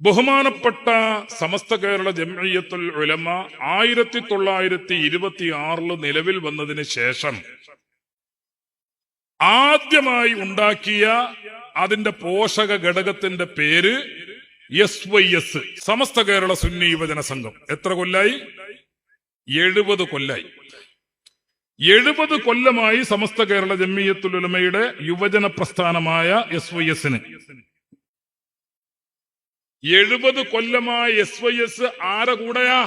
ബഹുമാനപ്പെട്ട സമസ്ത കേരള ജംഇയ്യത്തുൽ ഉലമ 1926 നിലവിൽ വന്നതിന് ശേഷം ആദ്യമായി ഉണ്ടാക്കിയ അതിന്റെ പോഷക ഘടകത്തിന്റെ പേര് SYS, സമസ്ത കേരള സുന്നി യുവജന സംഘം. എത്ര കൊല്ലായി? 70 കൊല്ലായി. 70 കൊല്ലമായി സമസ്ത കേരള ജംഇയ്യത്തുൽ ഉലമയുടെ യുവജന പ്രസ്ഥാനമായ SYS-ന്. 70 കൊല്ലമായ SYS ആരെ കൂടെയാ?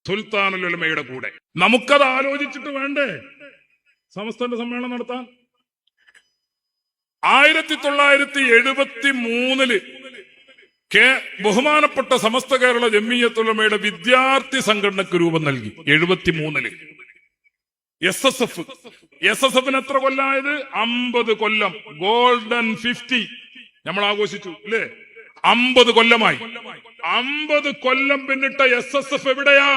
സുൽത്താനുൽ ഉലമയുടെ കൂടെ. നമുക്കത് ആലോചിച്ചിട്ട് വേണ്ടേ സമസ്തന്റെ സമ്മേളനം നടത്താൻ? 1973 ബഹുമാനപ്പെട്ട സമസ്ത കേരള ജംഇയ്യത്തുൽ ഉലമയുടെ വിദ്യാർത്ഥി സംഘടനക്ക് രൂപം നൽകി. 73 SSF-ന് എത്ര കൊല്ലായത്? 50 കൊല്ലം. ഗോൾഡൻ 50 നമ്മൾ ആഘോഷിച്ചു അല്ലേ? 50 കൊല്ലമായി. 50 കൊല്ലം പിന്നിട്ട SSF എവിടെയാ?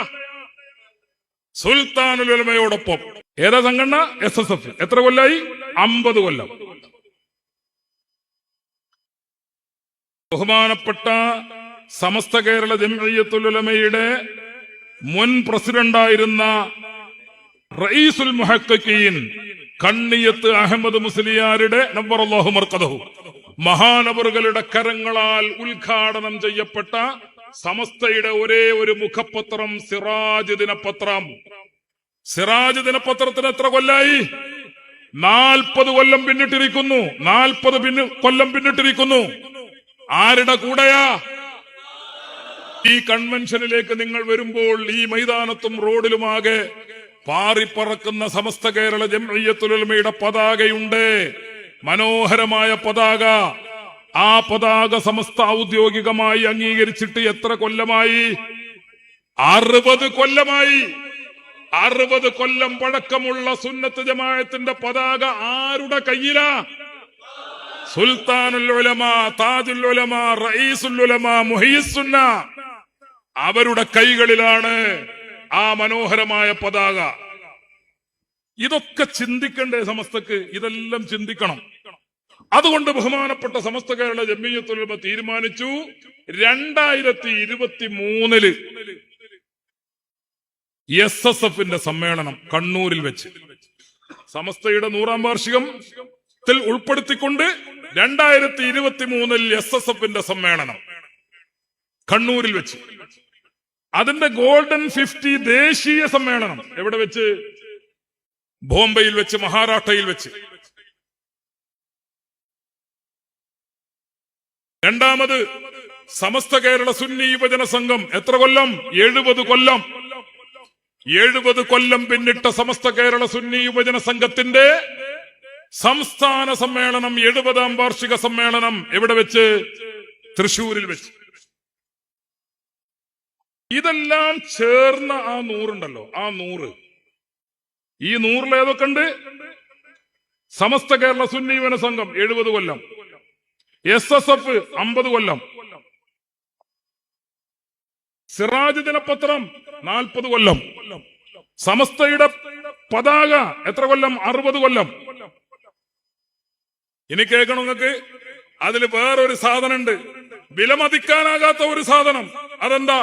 സുൽത്താനുൽ ഉലമയോടൊപ്പം. ഏതാ സംഘടന? SSF. എത്ര കൊല്ലായി? 50 കൊല്ലം. ബഹുമാനപ്പെട്ട സമസ്ത കേരള ജംഇയ്യത്തുൽ ഉലമയുടെ മുൻ പ്രസിഡന്റായിരുന്ന റഈസുൽ മുഹഖഖീൻ കണ്ണിയത്ത് അഹമ്മദ് മുസ്ലിയാരുടെ നവ്വറല്ലാഹു മർഖദഹു മഹാനവറുകളുടെ കരങ്ങളാൽ ഉദ്ഘാടനം ചെയ്യപ്പെട്ട സമസ്തയുടെ ഒരേ ഒരു മുഖപത്രം സിറാജ് ദിനപത്രം. സിറാജ് ദിനപത്രത്തിന് എത്ര കൊല്ലായി? 40 കൊല്ലം പിന്നിട്ടിരിക്കുന്നു. 40 കൊല്ലം പിന്നിട്ടിരിക്കുന്നു. ആരുടെ കൂടെയാ? ഈ കൺവെൻഷനിലേക്ക് നിങ്ങൾ വരുമ്പോൾ ഈ മൈതാനത്തും റോഡിലുമാകെ പാറിപ്പറക്കുന്ന സമസ്ത കേരള ജംഇയ്യത്തുൽ ഉലമയുടെ പതാകയുണ്ട്. മനോഹരമായ പതാക. ആ പതാക സമസ്ത ഔദ്യോഗികമായി അംഗീകരിച്ചിട്ട് എത്ര കൊല്ലമായി? 60 കൊല്ലമായി. 60 കൊല്ലം പഴക്കമുള്ള സുന്നത്ത് ജമാഅത്തിന്റെ പതാക ആരുടെ കയ്യിലാ? സുൽത്താനുൽ ഉലമ, താജുൽ ഉലമ, റഈസുൽ ഉലമ, മുഹയ്യിസ്സുന്ന അവരുടെ കൈകളിലാണ് ആ മനോഹരമായ പതാക. ഇതൊക്കെ ചിന്തിക്കണ്ടേ സമസ്തക്ക്? ഇതെല്ലാം ചിന്തിക്കണം. അതുകൊണ്ട് ബഹുമാനപ്പെട്ട സമസ്ത കേരള ജംഇയ്യത്തുൽ ഉലമ തീരുമാനിച്ചു 2023 SSF-ന്റെ സമ്മേളനം കണ്ണൂരിൽ വെച്ച് സമസ്തയുടെ 100ാം വാർഷികത്തിൽ ഉൾപ്പെടുത്തിക്കൊണ്ട് 2023 SSF-ന്റെ സമ്മേളനം കണ്ണൂരിൽ വെച്ച്. അതിന്റെ ഗോൾഡൻ 50 ദേശീയ സമ്മേളനം എവിടെ വെച്ച്? ബോംബെയിൽ വെച്ച്, മഹാരാഷ്ട്രയിൽ വെച്ച്. രണ്ടാമത് സമസ്ത കേരള സുന്നി യുവജന സംഘം എത്ര കൊല്ലം? 70 കൊല്ലം. 70 കൊല്ലം പിന്നിട്ട സമസ്ത കേരള സുന്നി യുവജന സംഘത്തിന്റെ സംസ്ഥാന സമ്മേളനം, 70ാം വാർഷിക സമ്മേളനം എവിടെ വെച്ച്? തൃശൂരിൽ വെച്ച്. ഇതെല്ലാം ചേർന്ന ആ 100 ഉണ്ടല്ലോ, ആ 100, ഈ 100 ഏതൊക്കെ ഉണ്ട്? സമസ്ത കേരള സുന്നി യുവജന സംഘം 70 കൊല്ലം, SSF 50 കൊല്ലം, സിറാജ് ദിനപത്രം 40 കൊല്ലം, സമസ്തയുടെ പതാക എത്ര കൊല്ലം? 60 കൊല്ലം. ഇനി കേൾക്കണം നിങ്ങൾക്ക്. അതിൽ വേറൊരു സാധനം ഉണ്ട്, വിലമതിക്കാനാകാത്ത ഒരു സാധനം. അതെന്താ?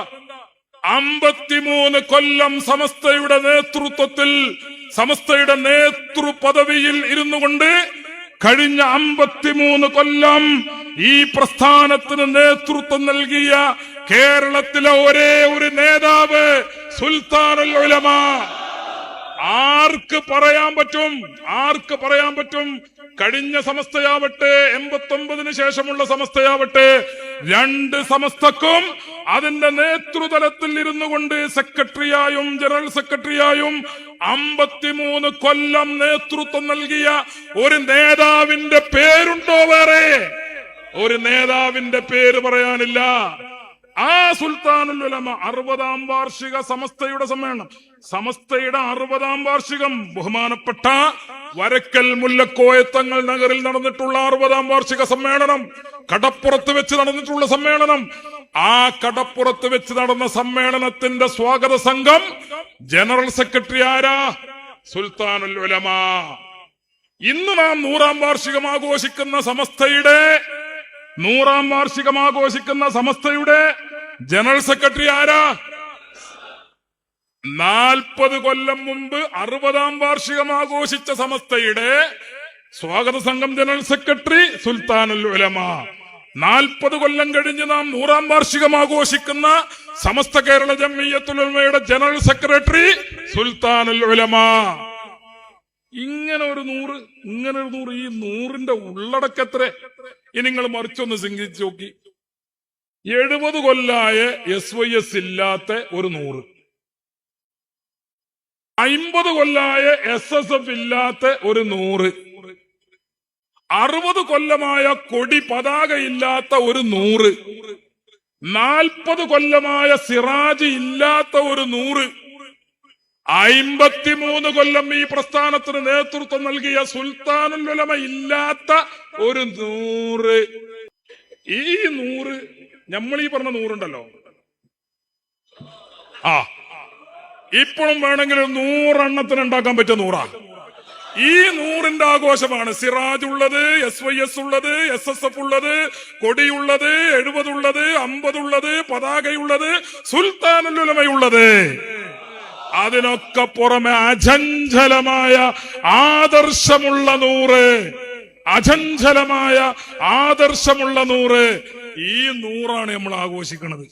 53 കൊല്ലം സമസ്തയുടെ നേതൃത്വത്തിൽ, സമസ്തയുടെ നേതൃപദവിയിൽ ഇരുന്നു കൊണ്ട് കഴിഞ്ഞ 53 കൊല്ലം ഈ പ്രസ്ഥാനത്തിന് നേതൃത്വം നൽകിയ കേരളത്തിലെ ഒരേ ഒരു നേതാവ് സുൽത്താനുൽ ഉലമ. ആർക്ക് പറയാൻ പറ്റും? ആർക്ക് പറയാൻ പറ്റും? കഴിഞ്ഞ സമസ്തയാവട്ടെ, 89-ന് ശേഷമുള്ള സമസ്തയാവട്ടെ, 2 സമസ്തക്കും അതിന്റെ നേതൃതലത്തിൽ ഇരുന്നു കൊണ്ട് സെക്രട്ടറിയായും ജനറൽ സെക്രട്ടറിയായും 53 കൊല്ലം നേതൃത്വം നൽകിയ ഒരു നേതാവിന്റെ പേരുണ്ടോ? വേറെ ഒരു നേതാവിന്റെ പേര് പറയാനില്ല. ആ സുൽത്താനുൽ ഉലമ 60ാം വാർഷിക സമസ്തയുടെ സമ്മേളനം, സമസ്തയുടെ 60ാം വാർഷികം, ബഹുമാനപ്പെട്ട വരക്കൽ മുല്ലക്കോയത്തങ്ങൾ നഗറിൽ നടന്നിട്ടുള്ള 60ാം വാർഷിക സമ്മേളനം, കടപ്പുറത്ത് വെച്ച് നടന്നിട്ടുള്ള സമ്മേളനം. ആ കടപ്പുറത്ത് വെച്ച് നടന്ന സമ്മേളനത്തിന്റെ സ്വാഗത സംഘം ജനറൽ സെക്രട്ടറി ആരാ? സുൽത്താനുൽ ഉലമ. ഇന്ന് നാം 100ാം വാർഷികം ആഘോഷിക്കുന്ന സമസ്തയുടെ 100ാം വാർഷികം ആഘോഷിക്കുന്ന സമസ്തയുടെ ജനറൽ സെക്രട്ടറി ആരാ? 40 കൊല്ലം മുമ്പ് 60ാം വാർഷികം ആഘോഷിച്ച സമസ്തയുടെ സ്വാഗത സംഘം ജനറൽ സെക്രട്ടറി സുൽത്താനുൽ ഉലമ. 40 കൊല്ലം കഴിഞ്ഞ് നാം 100ാം വാർഷികം ആഘോഷിക്കുന്ന സമസ്ത കേരള ജംഇയ്യത്തുൽ ഉലമയുടെ ജനറൽ സെക്രട്ടറി സുൽത്താനുൽ ഉലമ. ഇങ്ങനെ ഒരു 100, ഈ 100ന്റെ ഉള്ളടക്കത്ര ഇനി നിങ്ങൾ മറിച്ചൊന്ന് ചിന്തിച്ചു നോക്കി. 70 കൊല്ലായ SYS ഇല്ലാത്ത ഒരു 100, 50 കൊല്ലായ SSF ഇല്ലാത്ത ഒരു 100, 60 കൊല്ലമായ കൊടി പതാക ഇല്ലാത്ത ഒരു 100, 40 കൊല്ലമായ സിറാജ് ഇല്ലാത്ത ഒരു 100, 53 കൊല്ലം ഈ പ്രസ്ഥാനത്തിന് നേതൃത്വം നൽകിയ സുൽത്താനുൽ ഉലമ ഇല്ലാത്ത ഒരു 100. ഈ 100 നമ്മൾ ഈ പറഞ്ഞ 100 ഉണ്ടല്ലോ, ഇപ്പോഴും വേണമെങ്കിൽ 100 എണ്ണത്തിന് ഉണ്ടാക്കാൻ പറ്റിയ 100. ഈ 100ന്റെ ആഘോഷമാണ് സിറാജ് ഉള്ളത്, SYS ഉള്ളത്, SSF ഉള്ളത്, കൊടിയുള്ളത്, 70 ഉള്ളത്, 50 ഉള്ളത്, പതാകയുള്ളത്, സുൽത്താനുൽ ഉലമയുള്ളത്. അതിനൊക്കെ പുറമെ അചഞ്ചലമായ ആദർശമുള്ള 100, അചഞ്ചലമായ ആദർശമുള്ള 100. ഈ 100ആണ് നമ്മൾ ആഘോഷിക്കുന്നത്.